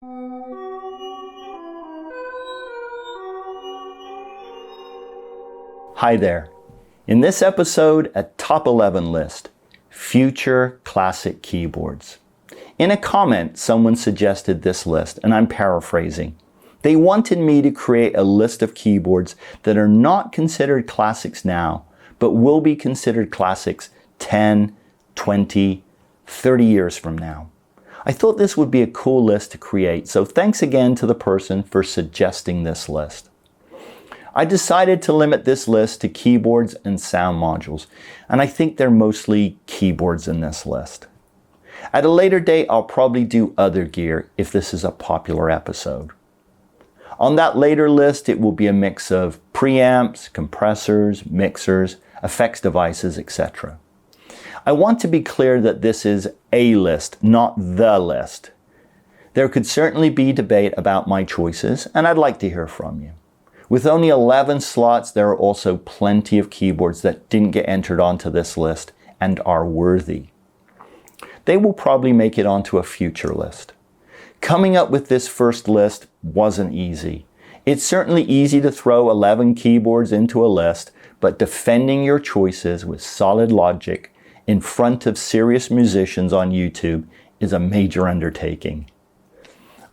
Hi there. In this episode, a top 11 list, future classic keyboards. In a comment, someone suggested this list, and I'm paraphrasing. They wanted me to create a list of keyboards that are not considered classics now, but will be considered classics 10, 20, 30 years from now. I thought this would be a cool list to create, so thanks again to the person for suggesting this list. I decided to limit this list to keyboards and sound modules, and I think they're mostly keyboards in this list. At a later date, I'll probably do other gear if this is a popular episode. On that later list, it will be a mix of preamps, compressors, mixers, effects devices, etc. I want to be clear that this is a list, not the list. There could certainly be debate about my choices, and I'd like to hear from you. With only 11 slots, there are also plenty of keyboards that didn't get entered onto this list and are worthy. They will probably make it onto a future list. Coming up with this first list wasn't easy. It's certainly easy to throw 11 keyboards into a list, but defending your choices with solid logic in front of serious musicians on YouTube is a major undertaking.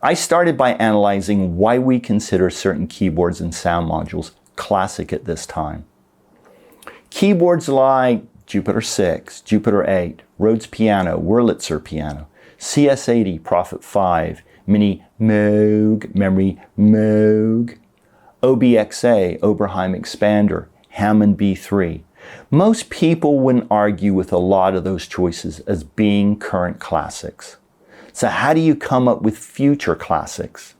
I started by analyzing why we consider certain keyboards and sound modules classic at this time. Keyboards like Jupiter 6, Jupiter 8, Rhodes Piano, Wurlitzer Piano, CS80, Prophet 5, Mini Moog, Memory Moog, OBXA, Oberheim Expander, Hammond B3. Most people wouldn't argue with a lot of those choices as being current classics. So how do you come up with future classics?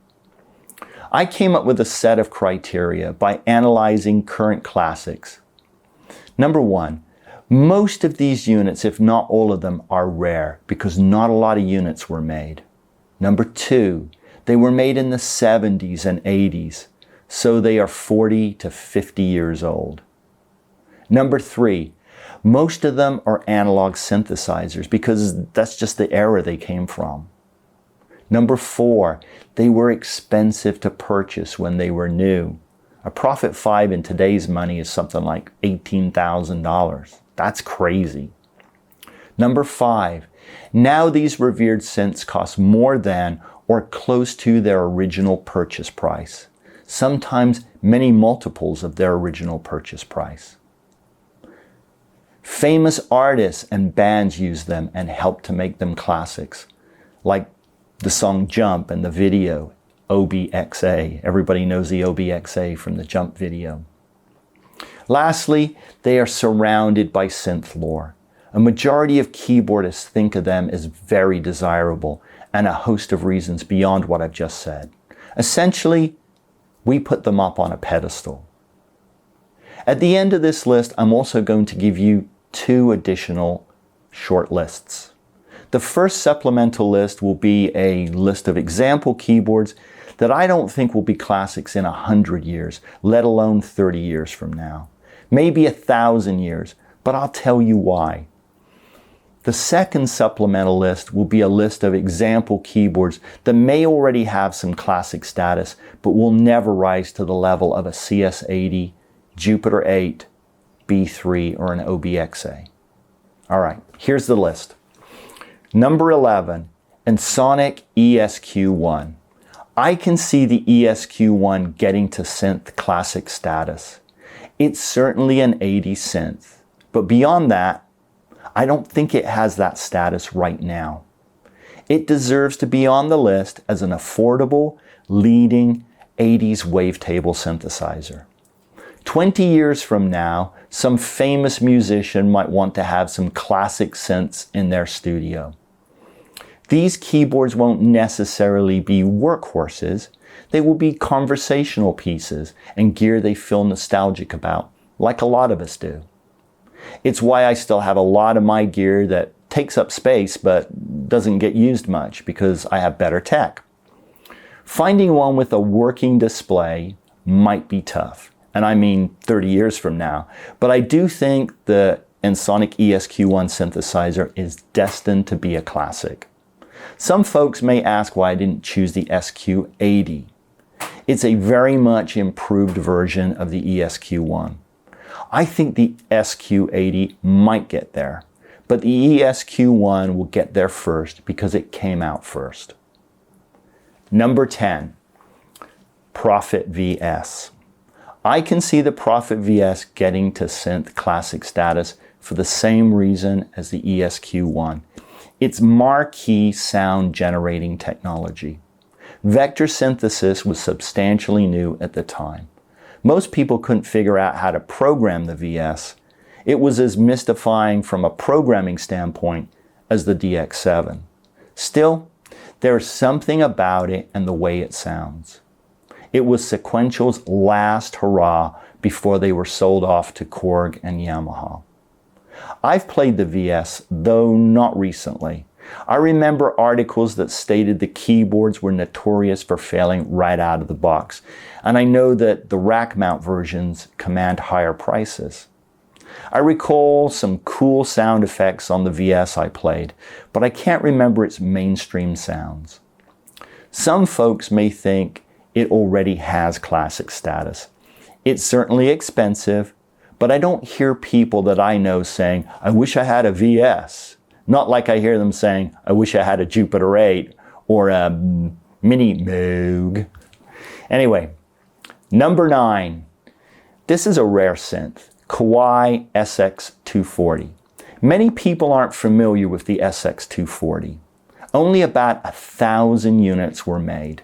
I came up with a set of criteria by analyzing current classics. Number one, most of these units, if not all of them, are rare because not a lot of units were made. Number two, they were made in the 70s and 80s, so they are 40 to 50 years old. Number three, most of them are analog synthesizers because that's just the era they came from. Number four, they were expensive to purchase when they were new. A Prophet 5 in today's money is something like $18,000. That's crazy. Number five, now these revered synths cost more than or close to their original purchase price, sometimes many multiples of their original purchase price. Famous artists and bands use them and help to make them classics, like the song Jump and the video OBXA. Everybody knows the OBXA from the Jump video. Lastly, they are surrounded by synth lore. A majority of keyboardists think of them as very desirable, and a host of reasons beyond what I've just said. Essentially, we put them up on a pedestal. At the end of this list, I'm also going to give you two additional short lists. The first supplemental list will be a list of example keyboards that I don't think will be classics in 100 years, let alone 30 years from now. Maybe 1,000 years, but I'll tell you why. The second supplemental list will be a list of example keyboards that may already have some classic status, but will never rise to the level of a CS80, Jupiter 8, B3, or an OBXA. All right, here's the list. Number 11, Ensoniq ESQ1. I can see the ESQ1 getting to synth classic status. It's certainly an 80s synth, but beyond that, I don't think it has that status right now. It deserves to be on the list as an affordable, leading 80s wavetable synthesizer. 20 years from now, some famous musician might want to have some classic synths in their studio. These keyboards won't necessarily be workhorses. They will be conversational pieces and gear they feel nostalgic about, like a lot of us do. It's why I still have a lot of my gear that takes up space but doesn't get used much because I have better tech. Finding one with a working display might be tough, and I mean 30 years from now, but I do think the Ensoniq ESQ1 synthesizer is destined to be a classic. Some folks may ask why I didn't choose the SQ80. It's a very much improved version of the ESQ1. I think the SQ80 might get there, but the ESQ1 will get there first because it came out first. Number 10, Prophet VS. I can see the Prophet VS getting to synth classic status for the same reason as the ESQ1. It's marquee sound generating technology. Vector synthesis was substantially new at the time. Most people couldn't figure out how to program the VS. It was as mystifying from a programming standpoint as the DX7. Still, there's something about it and the way it sounds. It was Sequential's last hurrah before they were sold off to Korg and Yamaha. I've played the VS, though not recently. I remember articles that stated the keyboards were notorious for failing right out of the box, and I know that the rack mount versions command higher prices. I recall some cool sound effects on the VS I played, but I can't remember its mainstream sounds. Some folks may think it already has classic status. It's certainly expensive, but I don't hear people that I know saying, I wish I had a VS. Not like I hear them saying, I wish I had a Jupiter 8 or a Mini Moog. Anyway, number 9. This is a rare synth, Kawai SX240. Many people aren't familiar with the SX240. Only about 1,000 units were made.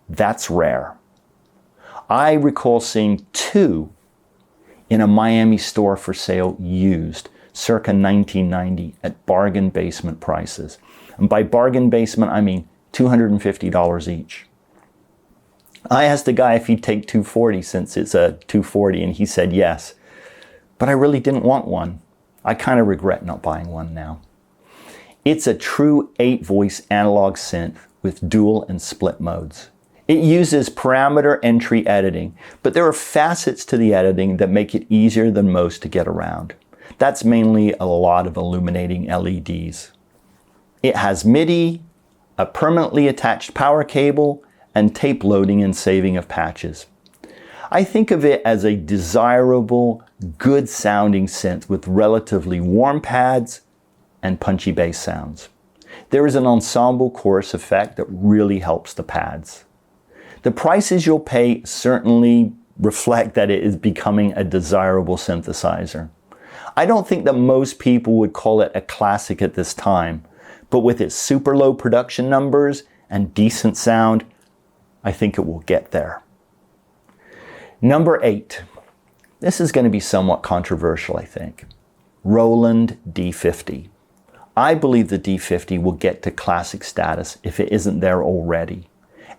That's rare. I recall seeing 2 in a Miami store for sale used, circa 1990 at bargain basement prices. And by bargain basement, I mean $250 each. I asked the guy if he'd take 240 since it's a 240, and he said yes. But I really didn't want one. I kind of regret not buying one now. It's a true 8-voice analog synth with dual and split modes. It uses parameter entry editing, but there are facets to the editing that make it easier than most to get around. That's mainly a lot of illuminating LEDs. It has MIDI, a permanently attached power cable, and tape loading and saving of patches. I think of it as a desirable, good sounding synth with relatively warm pads and punchy bass sounds. There is an ensemble chorus effect that really helps the pads. The prices you'll pay certainly reflect that it is becoming a desirable synthesizer. I don't think that most people would call it a classic at this time, but with its super low production numbers and decent sound, I think it will get there. Number 8. This is going to be somewhat controversial, I think. Roland D50. I believe the D50 will get to classic status if it isn't there already.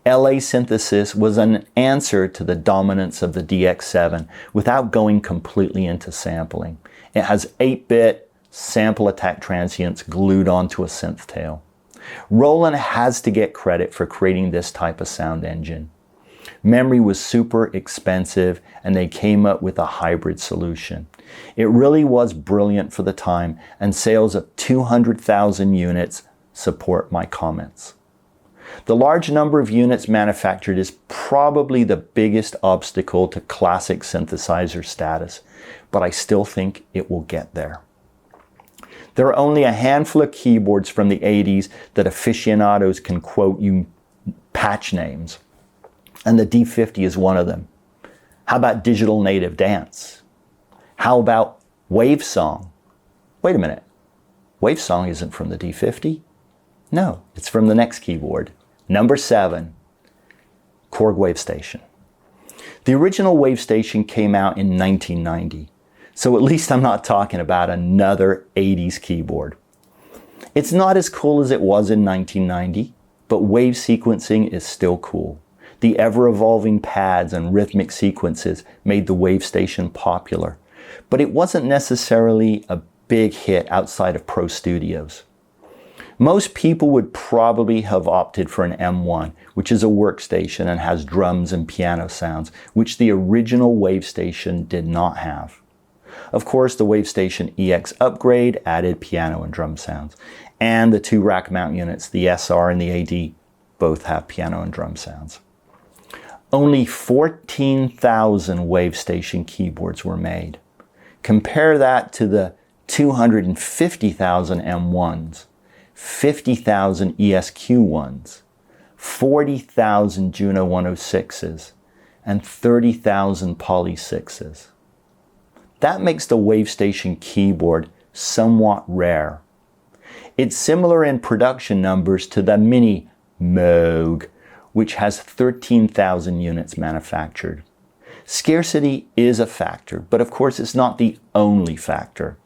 LA synthesis was an answer to the dominance of the DX7 without going completely into sampling. It has 8-bit sample attack transients glued onto a synth tail. Roland has to get credit for creating this type of sound engine. Memory was super expensive, and they came up with a hybrid solution. It really was brilliant for the time, and sales of 200,000 units support my comments. The large number of units manufactured is probably the biggest obstacle to classic synthesizer status, but I still think it will get there. There are only a handful of keyboards from the 80s that aficionados can quote you patch names, and the D50 is one of them. How about Digital Native Dance? How about Wavesong? Wait a minute, Wavesong isn't from the D50? No, it's from the next keyboard. Number 7, Korg WaveStation. The original WaveStation came out in 1990, so at least I'm not talking about another 80s keyboard. It's not as cool as it was in 1990, but wave sequencing is still cool. The ever-evolving pads and rhythmic sequences made the WaveStation popular, but it wasn't necessarily a big hit outside of pro studios. Most people would probably have opted for an M1, which is a workstation and has drums and piano sounds, which the original WaveStation did not have. Of course, the WaveStation EX upgrade added piano and drum sounds. and the two rack mount units, the SR and the AD, both have piano and drum sounds. Only 14,000 wave station keyboards were made. Compare that to the 250,000 M1s, 50,000 ESQ1s, 40,000 Juno 106s, and 30,000 Poly 6s. That makes the wave station keyboard somewhat rare. It's similar in production numbers to the Mini Moog, which has 13,000 units manufactured. Scarcity is a factor, but of course it's not the only factor.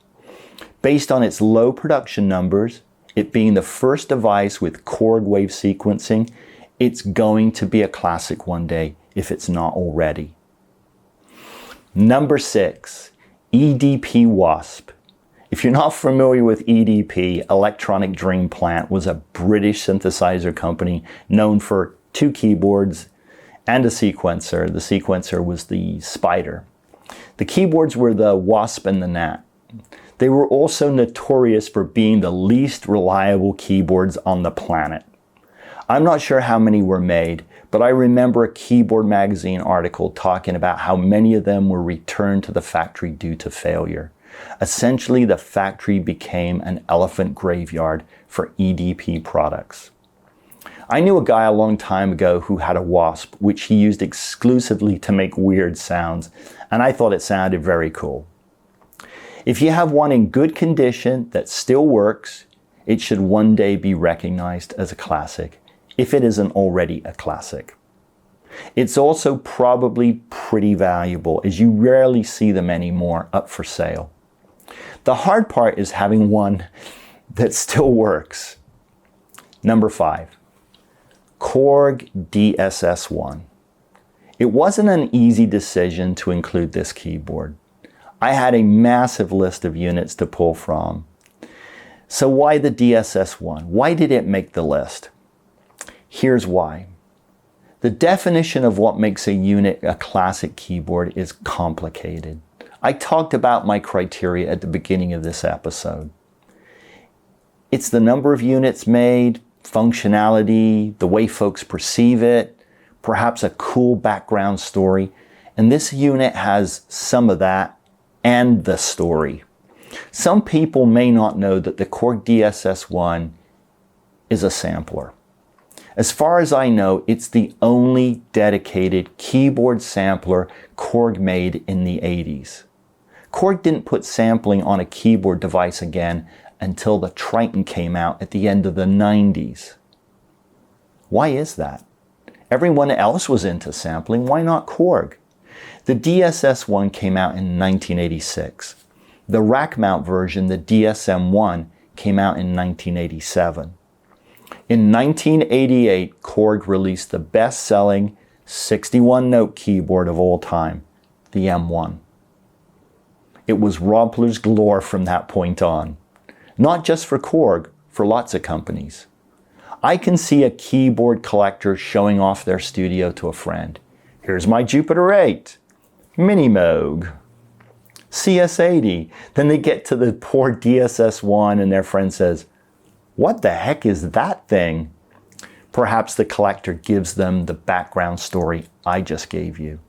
Based on its low production numbers, it being the first device with Korg wave sequencing, it's going to be a classic one day if it's not already. Number 6, EDP Wasp. If you're not familiar with EDP, Electronic Dream Plant was a British synthesizer company known for 2 keyboards and a sequencer. The sequencer was the Spider. The keyboards were the Wasp and the Gnat. They were also notorious for being the least reliable keyboards on the planet. I'm not sure how many were made, but I remember a Keyboard Magazine article talking about how many of them were returned to the factory due to failure. Essentially, the factory became an elephant graveyard for EDP products. I knew a guy a long time ago who had a Wasp, which he used exclusively to make weird sounds, and I thought it sounded very cool. If you have one in good condition that still works, it should one day be recognized as a classic, if it isn't already a classic. It's also probably pretty valuable, as you rarely see them anymore up for sale. The hard part is having one that still works. Number 5, Korg DSS-1. It wasn't an easy decision to include this keyboard. I had a massive list of units to pull from. So why the DSS-1? Why did it make the list? Here's why. The definition of what makes a unit a classic keyboard is complicated. I talked about my criteria at the beginning of this episode. It's the number of units made, functionality, the way folks perceive it, perhaps a cool background story, and this unit has some of that and the story. Some people may not know that the Korg DSS-1 is a sampler. As far as I know, it's the only dedicated keyboard sampler Korg made in the 80s. Korg didn't put sampling on a keyboard device again until the Triton came out at the end of the 90s. Why is that? Everyone else was into sampling, why not Korg? The DSS-1 came out in 1986. The rack mount version, the DSM-1, came out in 1987. In 1988, Korg released the best-selling 61-note keyboard of all time, the M1. It was Rompler's galore from that point on. Not just for Korg, for lots of companies. I can see a keyboard collector showing off their studio to a friend. Here's my Jupiter 8, Mini Moog, CS80. Then they get to the poor DSS-1 and their friend says, "What the heck is that thing?" Perhaps the collector gives them the background story I just gave you.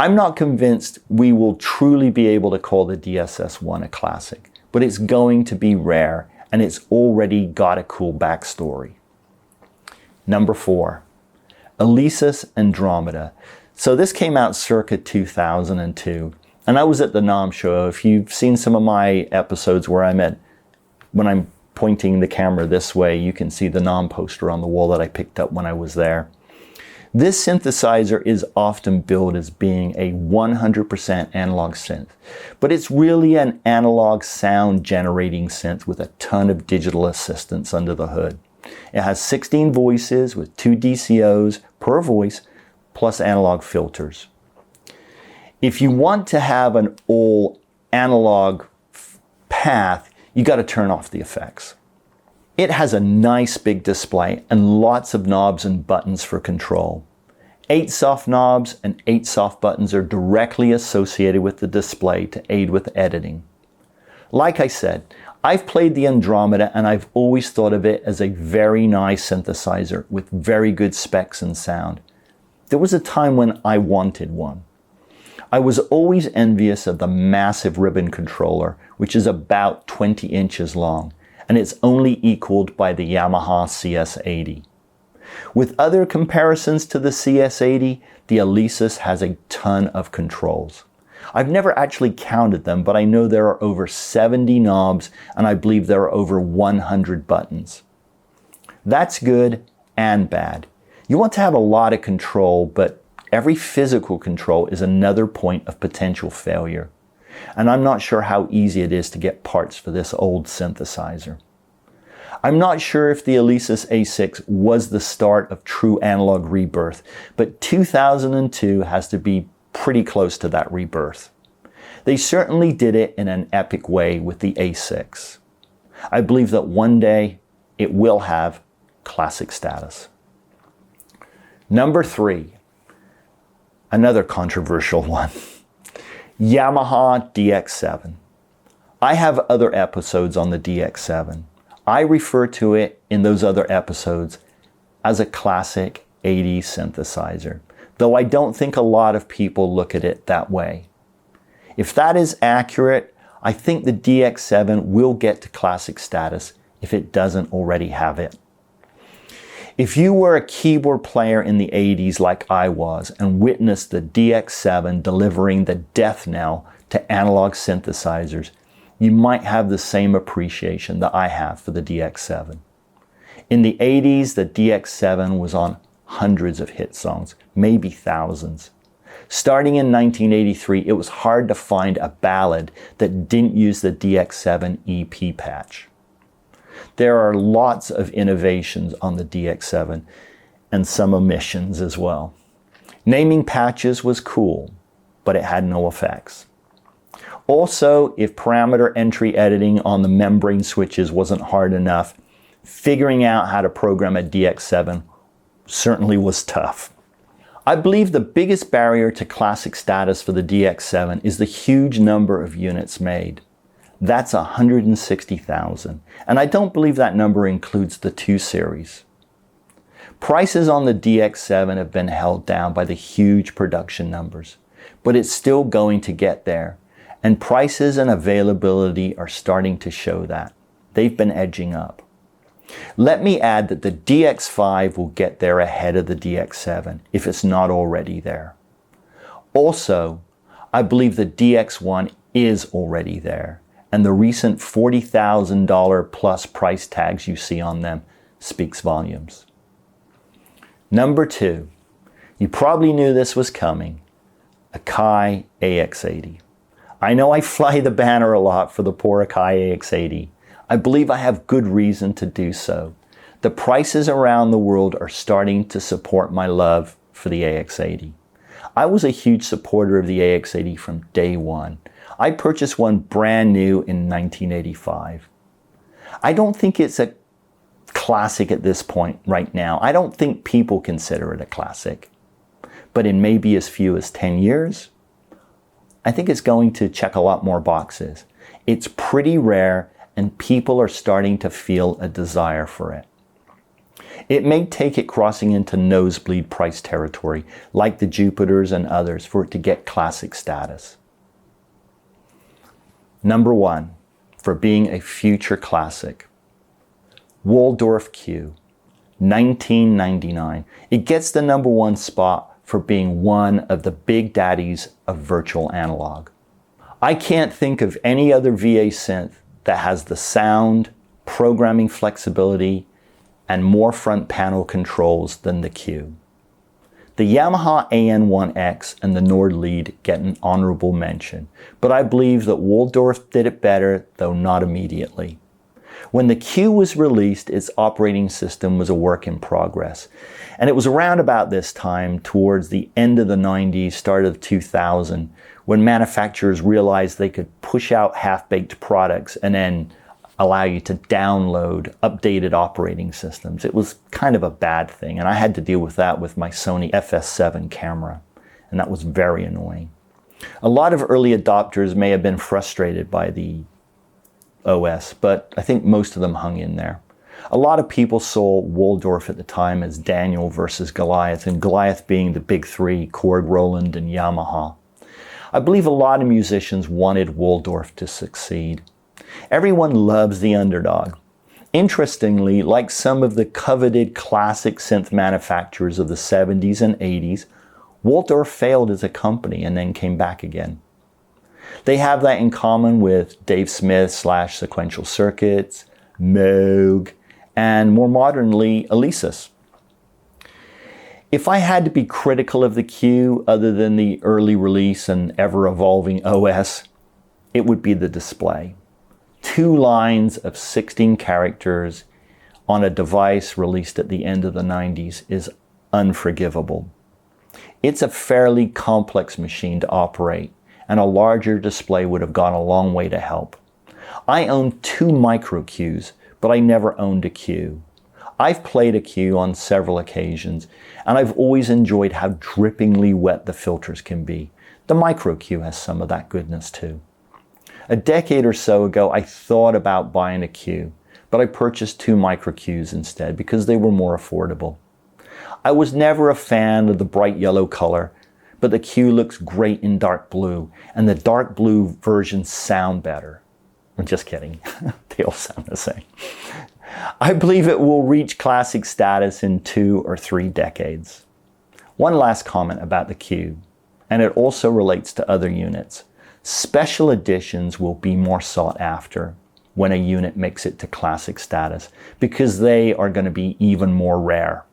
I'm not convinced we will truly be able to call the DSS-1 a classic, but it's going to be rare and it's already got a cool backstory. Number 4, Alesis Andromeda. So this came out circa 2002, and I was at the NAMM show. If you've seen some of my episodes where when I'm pointing the camera this way, you can see the NAMM poster on the wall that I picked up when I was there. This synthesizer is often billed as being a 100% analog synth, but it's really an analog sound generating synth with a ton of digital assistance under the hood. It has 16 voices with 2 DCOs per voice, plus analog filters. If you want to have an all analog path, you got to turn off the effects. It has a nice big display and lots of knobs and buttons for control. 8 soft knobs and 8 soft buttons are directly associated with the display to aid with editing. Like I said, I've played the Andromeda and I've always thought of it as a very nice synthesizer with very good specs and sound. There was a time when I wanted one. I was always envious of the massive ribbon controller, which is about 20 inches long, and it's only equaled by the Yamaha CS80. With other comparisons to the CS80, the Alesis has a ton of controls. I've never actually counted them, but I know there are over 70 knobs, and I believe there are over 100 buttons. That's good and bad. You want to have a lot of control, but every physical control is another point of potential failure. And I'm not sure how easy it is to get parts for this old synthesizer. I'm not sure if the Alesis A6 was the start of true analog rebirth, but 2002 has to be pretty close to that rebirth. They certainly did it in an epic way with the A6. I believe that one day it will have classic status. Number 3, another controversial one, Yamaha DX7. I have other episodes on the DX7. I refer to it in those other episodes as a classic 80s synthesizer, though I don't think a lot of people look at it that way. If that is accurate, I think the DX7 will get to classic status if it doesn't already have it. If you were a keyboard player in the 80s like I was and witnessed the DX7 delivering the death knell to analog synthesizers, you might have the same appreciation that I have for the DX7. In the 80s, the DX7 was on hundreds of hit songs, maybe thousands. Starting in 1983, it was hard to find a ballad that didn't use the DX7 EP patch. There are lots of innovations on the DX7 and some omissions as well. Naming patches was cool, but it had no effects. Also, if parameter entry editing on the membrane switches wasn't hard enough, figuring out how to program a DX7 certainly was tough. I believe the biggest barrier to classic status for the DX7 is the huge number of units made. That's 160,000, and I don't believe that number includes the 2 series. Prices on the DX7 have been held down by the huge production numbers, but it's still going to get there, and prices and availability are starting to show that. They've been edging up. Let me add that the DX5 will get there ahead of the DX7 if it's not already there. Also, I believe the DX1 is already there, and the recent $40,000 plus price tags you see on them speaks volumes. Number 2, you probably knew this was coming, Akai AX80. I know I fly the banner a lot for the poor Akai AX80. I believe I have good reason to do so. The prices around the world are starting to support my love for the AX80. I was a huge supporter of the AX80 from day one. I purchased one brand new in 1985. I don't think it's a classic at this point right now. I don't think people consider it a classic. But in maybe as few as 10 years, I think it's going to check a lot more boxes. It's pretty rare and people are starting to feel a desire for it. It may take it crossing into nosebleed price territory, like the Jupiters and others, for it to get classic status. Number 1, for being a future classic, Waldorf Q, 1999. It gets the number 1 spot for being one of the big daddies of virtual analog. I can't think of any other VA synth that has the sound, programming flexibility, and more front panel controls than the Q. The Yamaha AN1X and the Nord Lead get an honorable mention, but I believe that Waldorf did it better, though not immediately. When the Q was released, its operating system was a work in progress, and it was around about this time, towards the end of the 90s, start of 2000, when manufacturers realized they could push out half-baked products and then allow you to download updated operating systems. It was kind of a bad thing, and I had to deal with that with my Sony FS7 camera, and that was very annoying. A lot of early adopters may have been frustrated by the OS, but I think most of them hung in there. A lot of people saw Waldorf at the time as Daniel versus Goliath, and Goliath being the big three, Korg, Roland, and Yamaha. I believe a lot of musicians wanted Waldorf to succeed. Everyone loves the underdog. Interestingly, like some of the coveted classic synth manufacturers of the 70s and 80s, Waldorf failed as a company and then came back again. They have that in common with Dave Smith / Sequential Circuits, Moog, and more modernly, Alesis. If I had to be critical of the Q, other than the early release and ever-evolving OS, it would be the display. 2 lines of 16 characters on a device released at the end of the 90s is unforgivable. It's a fairly complex machine to operate, and a larger display would have gone a long way to help. I own 2 micro Qs, but I never owned a Q. I've played a Q on several occasions, and I've always enjoyed how drippingly wet the filters can be. The micro Q has some of that goodness too. A decade or so ago, I thought about buying a Q, but I purchased 2 micro Qs instead because they were more affordable. I was never a fan of the bright yellow color, but the Q looks great in dark blue, and the dark blue versions sound better. I'm just kidding. They all sound the same. I believe it will reach classic status in 2 or 3 decades. One last comment about the Q, and it also relates to other units. Special editions will be more sought after when a unit makes it to classic status because they are going to be even more rare.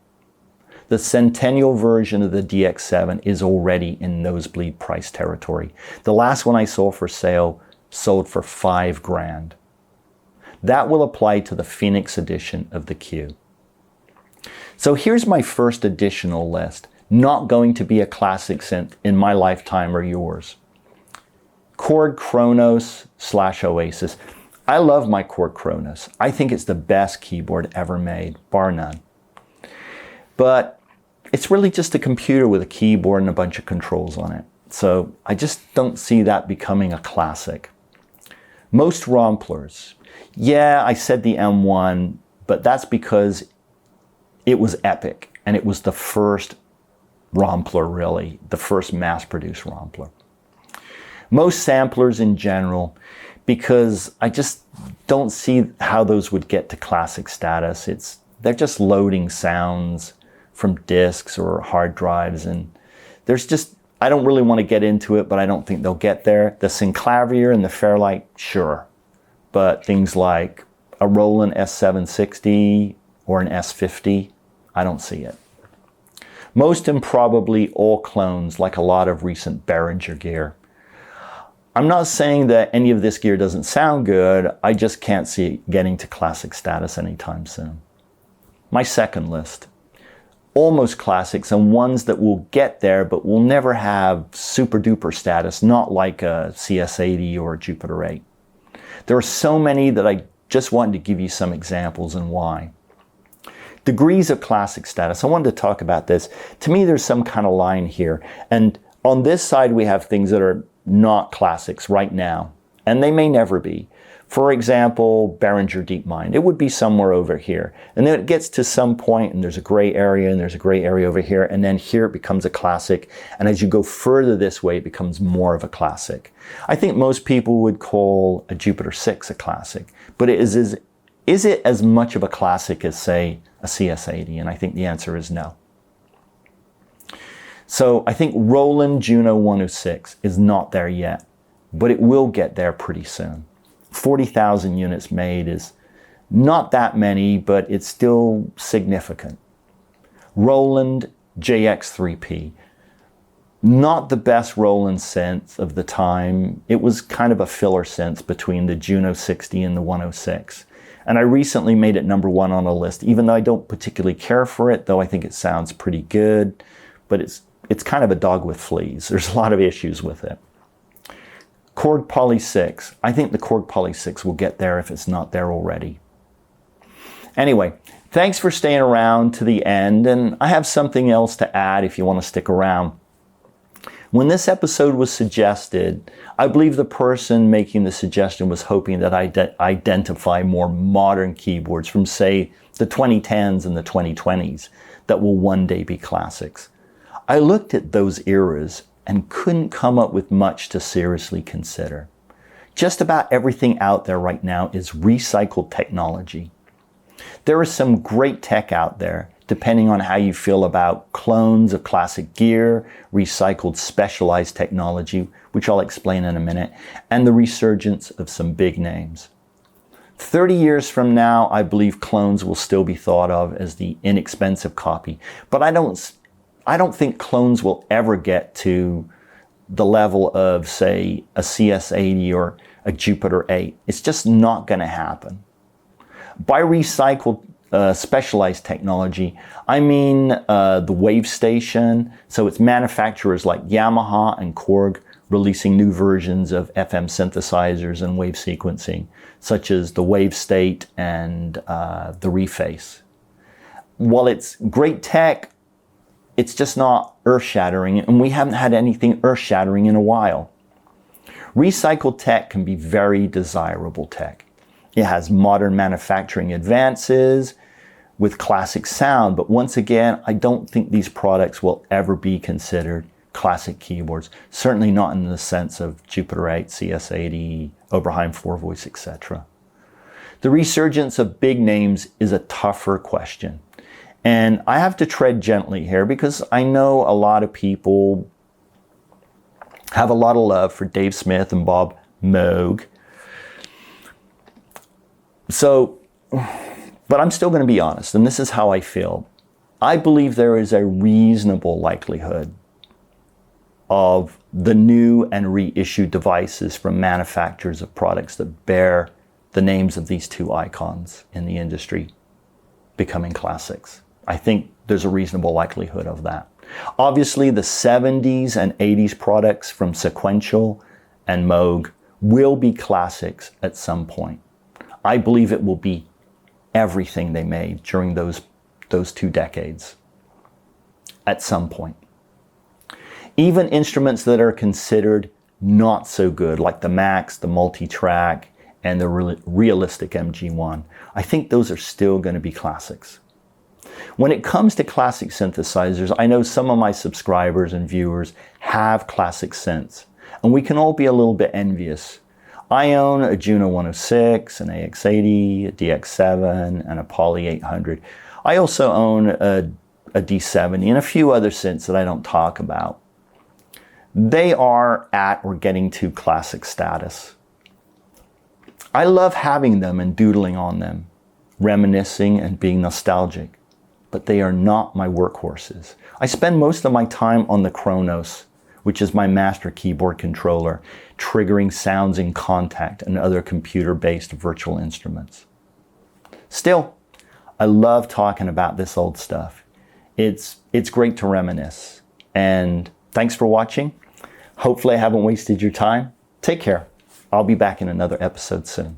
The Centennial version of the DX7 is already in nosebleed price territory. The last one I saw for sale sold for $5,000. That will apply to the Phoenix edition of the Q. So here's my first additional list, not going to be a classic synth in my lifetime or yours. Korg Kronos / Oasis. I love my Korg Kronos. I think it's the best keyboard ever made, bar none. But it's really just a computer with a keyboard and a bunch of controls on it. So I just don't see that becoming a classic. Most Romplers. Yeah, I said the M1, but that's because it was epic, and it was the first Rompler, really, the first mass-produced Rompler. Most samplers in general, because I just don't see how those would get to classic status. They're just loading sounds from disks or hard drives, and I don't really want to get into it, but I don't think they'll get there. The Synclavier and the Fairlight, sure. But things like a Roland S760 or an S50, I don't see it. Most and probably all clones, like a lot of recent Behringer gear. I'm not saying that any of this gear doesn't sound good, I just can't see it getting to classic status anytime soon. My second list. Almost classics and ones that will get there but will never have super duper status, not like a CS80 or a Jupiter 8. There are so many that I just wanted to give you some examples and why. Degrees of classic status. I wanted to talk about this. To me, there's some kind of line here. And on this side, we have things that are not classics right now, and they may never be. For example, Behringer DeepMind. It would be somewhere over here. And then it gets to some point, and there's a gray area, and there's a gray area over here, and then here it becomes a classic. And as you go further this way, it becomes more of a classic. I think most people would call a Jupiter 6 a classic. But is it as much of a classic as, say, a CS80? And I think the answer is no. So I think Roland Juno 106 is not there yet, but it will get there pretty soon. 40,000 units made is not that many, but it's still significant. Roland JX3P. Not the best Roland synth of the time. It was kind of a filler synth between the Juno 60 and the 106. And I recently made it number 1 on a list, even though I don't particularly care for it, though I think it sounds pretty good. But it's kind of a dog with fleas. There's a lot of issues with it. Korg Poly 6. I think the Korg Poly 6 will get there if it's not there already. Anyway, thanks for staying around to the end, and I have something else to add if you want to stick around. When this episode was suggested, I believe the person making the suggestion was hoping that I identify more modern keyboards from, say, the 2010s and the 2020s that will one day be classics. I looked at those eras and couldn't come up with much to seriously consider. Just about everything out there right now is recycled technology. There is some great tech out there, depending on how you feel about clones of classic gear, recycled specialized technology, which I'll explain in a minute, and the resurgence of some big names. 30 years from now, I believe clones will still be thought of as the inexpensive copy, but I don't think clones will ever get to the level of, say, a CS80 or a Jupiter 8. It's just not going to happen. By recycled specialized technology, I mean the wave station. So it's manufacturers like Yamaha and Korg releasing new versions of FM synthesizers and wave sequencing, such as the Wave State and the Reface. While it's great tech, it's just not earth-shattering, and we haven't had anything earth-shattering in a while. Recycled tech can be very desirable tech. It has modern manufacturing advances with classic sound, but once again, I don't think these products will ever be considered classic keyboards, certainly not in the sense of Jupiter 8, CS80, Oberheim 4-voice, etc. The resurgence of big names is a tougher question. And I have to tread gently here because I know a lot of people have a lot of love for Dave Smith and Bob Moog. But I'm still going to be honest, and this is how I feel. I believe there is a reasonable likelihood of the new and reissued devices from manufacturers of products that bear the names of these two icons in the industry becoming classics. I think there's a reasonable likelihood of that. Obviously, the 70s and 80s products from Sequential and Moog will be classics at some point. I believe it will be everything they made during those 2 decades at some point. Even instruments that are considered not so good, like the Max, the Multi-Track, and the realistic MG1, I think those are still going to be classics. When it comes to classic synthesizers, I know some of my subscribers and viewers have classic synths, and we can all be a little bit envious. I own a Juno 106, an AX80, a DX7, and a Poly 800. I also own a D70 and a few other synths that I don't talk about. They are at or getting to classic status. I love having them and doodling on them, reminiscing and being nostalgic, but they are not my workhorses. I spend most of my time on the Kronos, which is my master keyboard controller, triggering sounds in Contact and other computer-based virtual instruments. Still, I love talking about this old stuff. It's great to reminisce. And thanks for watching. Hopefully I haven't wasted your time. Take care. I'll be back in another episode soon.